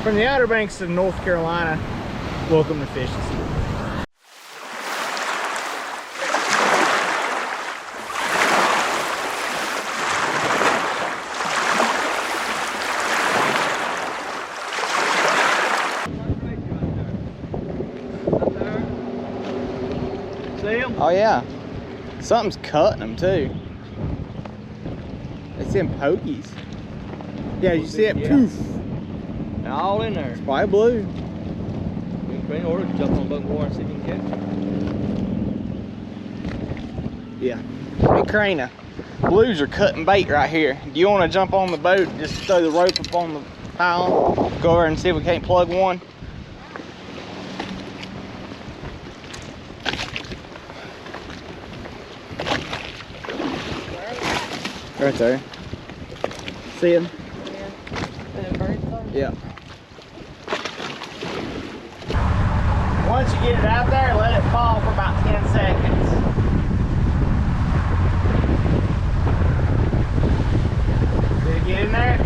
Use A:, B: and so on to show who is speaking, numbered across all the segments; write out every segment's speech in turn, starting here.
A: From the Outer Banks of North Carolina, welcome to Fishtasy.
B: See them?
A: Oh yeah, something's cutting them too. They see them pokies. Yeah, you see it?
B: Yeah.
A: Poof.
B: They're all in there.
A: It's probably blue.
B: You can or jump on the boat more and see if you can catch them.
A: Yeah. Hey Crana, blues are cutting bait right here. Do you want to jump on the boat and just throw the rope up on the pile? Go over and see if we can't plug one. Right there. See him? Yeah. Once you get it out there, let it fall for about 10 seconds. Did it get in there?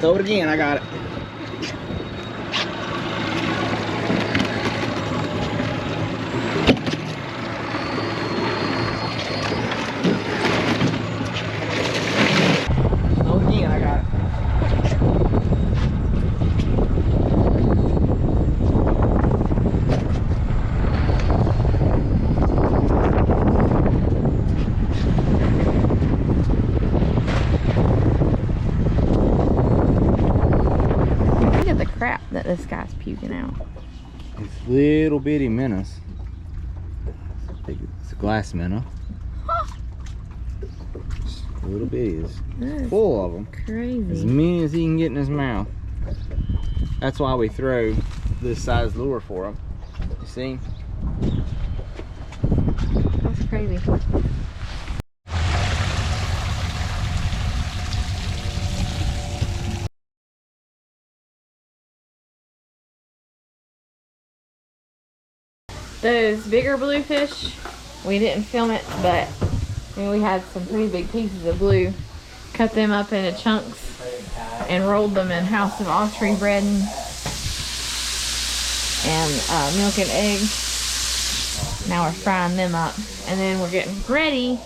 A: Throw it again, I got it. Throw it again, I got it.
C: Crap that this guy's puking out.
A: It's little bitty minnows. It's a glass minnow. Just little bitties. It's full of them.
C: Crazy.
A: As many as he can get in his mouth. That's why we throw this size lure for them. You see?
C: That's crazy. Those bigger bluefish, we didn't film it, but I mean, we had some pretty big pieces of blue. Cut them up into chunks and rolled them in House of Osprey bread and milk and eggs. Now we're frying them up, and then we're getting ready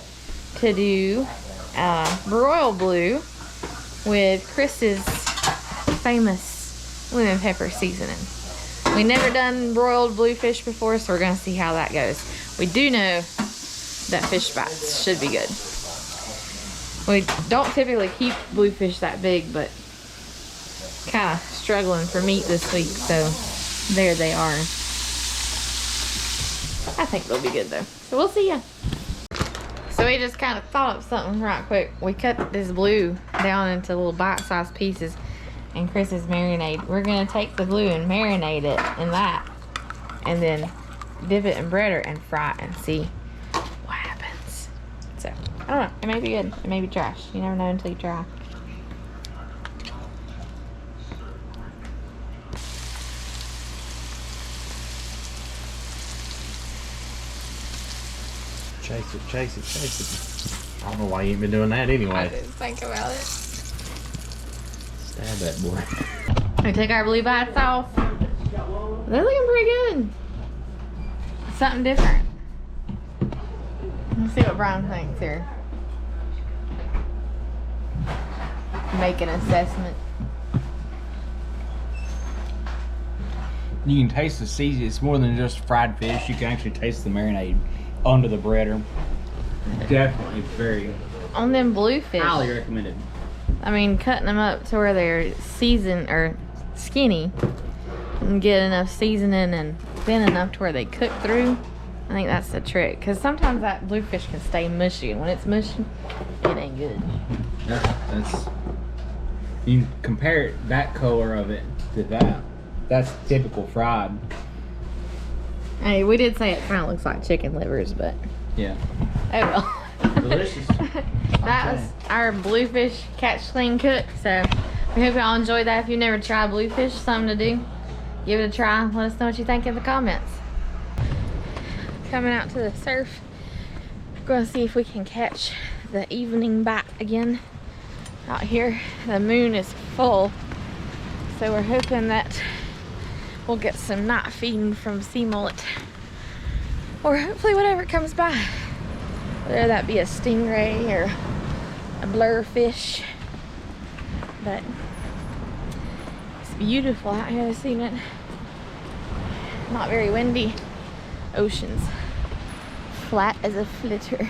C: to do broiled blue with Chris's famous lemon pepper seasoning. We never done broiled bluefish before, so we're gonna see how that goes. We do know that fish bites should be good. We don't typically keep bluefish that big, but kind of struggling for meat this week, so there they are. I think they'll be good though, so we'll see ya. So we just kind of thought of something right quick. We cut this blue down into little bite-sized pieces. And Chris's marinade. We're gonna take the blue and marinate it in that, and then dip it in breader and fry it and see what happens. So I don't know. It may be good. It may be trash. You never know until you try.
A: Chase it, chase it, chase it. I don't know why you ain't been doing that
C: I
A: anyway.
C: didn't think about it.
A: Stab that boy.
C: We took our blue bites off. They're looking pretty good. Something different. Let's see what Brian thinks here. Make an assessment.
A: You can taste the seasoning. It's more than just fried fish. You can actually taste the marinade under the breader. Definitely very
C: On them bluefish,
A: highly recommended.
C: I mean, cutting them up to where they're seasoned or skinny and get enough seasoning and thin enough to where they cook through. I think that's the trick, because sometimes that bluefish can stay mushy, and when it's mushy, it ain't good.
A: That's you can compare it, that color of it to that. That's typical fried.
C: Hey, we did say it kind of looks like chicken livers, but
A: Yeah.
C: oh well.
A: Delicious.
C: That was our bluefish catch, clean, cook. So we hope y'all enjoyed that. If you've never tried bluefish, something to do, give it a try. Let us know what you think in the comments. Coming out to the surf. We're going to see if we can catch the evening bite again out here. The moon is full, so we're hoping that we'll get some night feeding from Sea Mullet, or hopefully whatever comes by, whether that be a stingray or a blurfish. But it's beautiful out here this evening. Not very windy. Oceans flat as a flitter.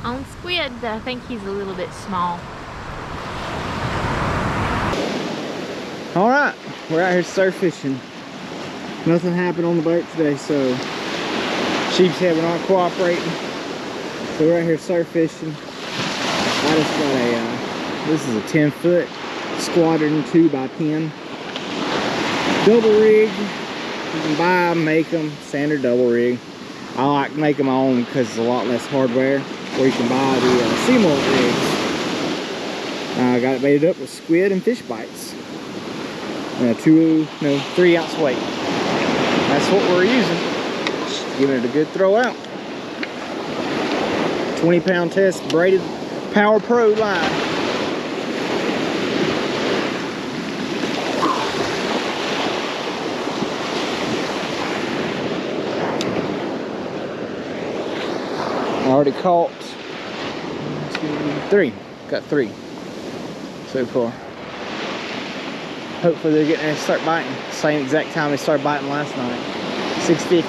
C: On squid, I think he's a little bit small.
A: All right, we're out here surf fishing. Nothing happened on the boat today, so Sheepshead were not cooperating. So we're out here surf fishing. I just got a, this is a 10-foot Squadron 2x10 double rig. You can buy them, make them, standard double rig. I like making my own because it's a lot less hardware. Or you can buy the Sea Mullet rigs. I got it baited up with squid and fish bites. 3-ounce weight. That's what we're using. Just giving it a good throw out. 20-pound test braided Power Pro line. I already caught 3. Got 3 so far. Hopefully they're getting ready to start biting. Same exact time they started biting last night. 6:50.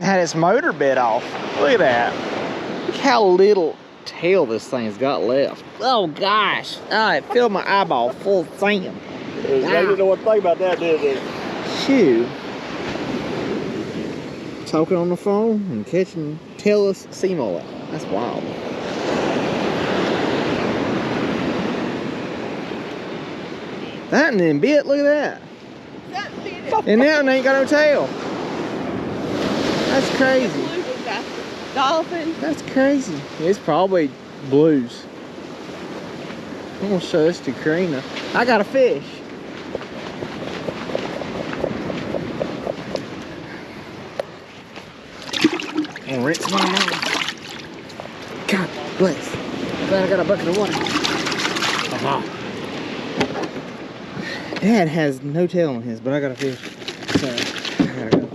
A: Had its motor bit off. Look at that. Look how little tail this thing's got left. Oh gosh. Oh, it filled my eyeball full of sand.
B: They didn't know what to think about that, did they?
A: Shoot. Talking on the phone and catching tailless sea mullet. That's wild. That and then bit, look at that. And now it ain't got no tail. That's crazy.
C: Dolphin.
A: That's crazy. It's probably blues. I'm gonna show this to Karina. I got a fish. I'm gonna rinse my mouth. God bless. Glad I got a bucket of water. Dad has no tail on his, but I got a fish. So I gotta go.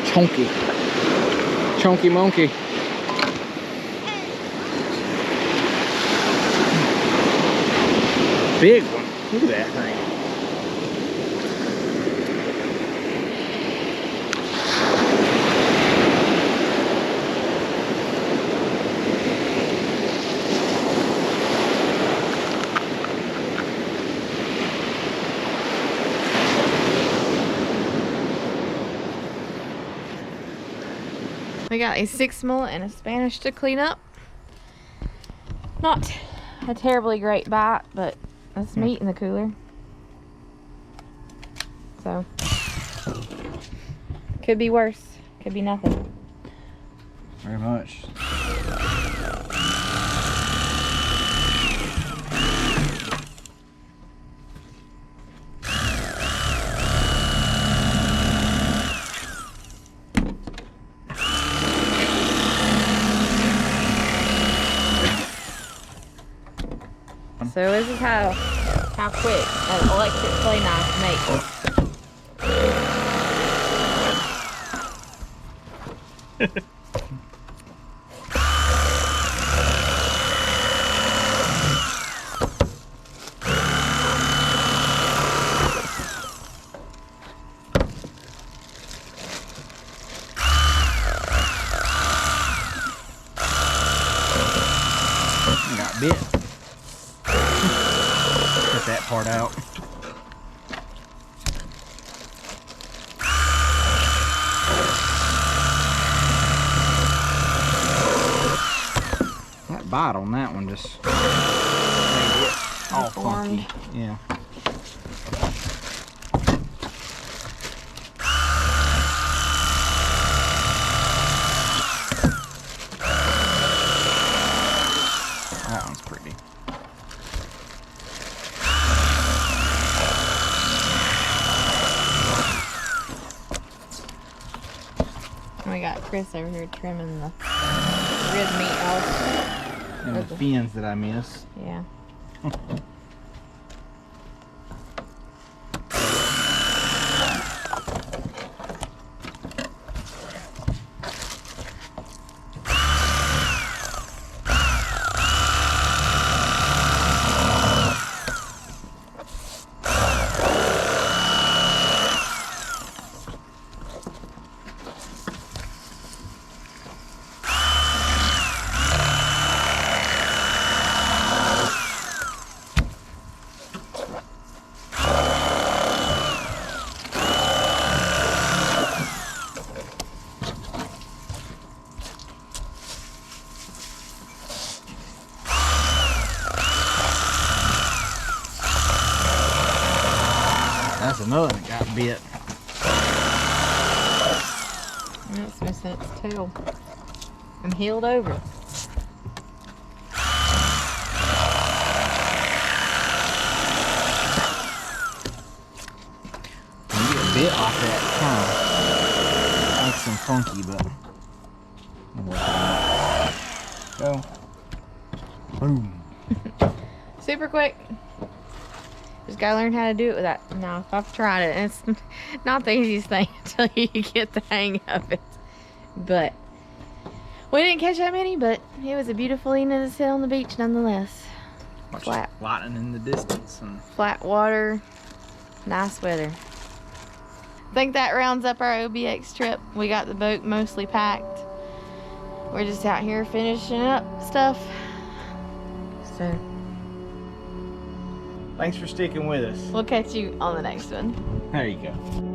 A: Chunky. Chunky monkey. Big one. Look at that thing.
C: We got a 6 mullet and a Spanish to clean up. Not a terribly great bite, but that's meat in the cooler. So, could be worse. Could be nothing.
A: Very much.
C: So this is how quick an electric play knife makes.
A: Got bit. Cut that part out. That bite on that one just made it all funky. Yeah. That one's pretty.
C: We got Chris over here trimming the rib meat off.
A: And the fins that I missed.
C: Yeah.
A: That's another that got bit.
C: That's missing its tail and healed over.
A: When you get a bit like that, kind of makes them funky, but go. Boom.
C: Super quick. Just gotta learn how to do it with that. No, I've tried it, and it's not the easiest thing until you get the hang of it. But we didn't catch that many, but it was a beautiful evening to sit on the beach nonetheless. Flat
A: Lightning in the distance. And
C: flat water, nice weather. I think that rounds up our OBX trip. We got the boat mostly packed. we're just out here finishing up stuff. So
A: Thanks for sticking with us.
C: we'll catch you on the next one.
A: There you go.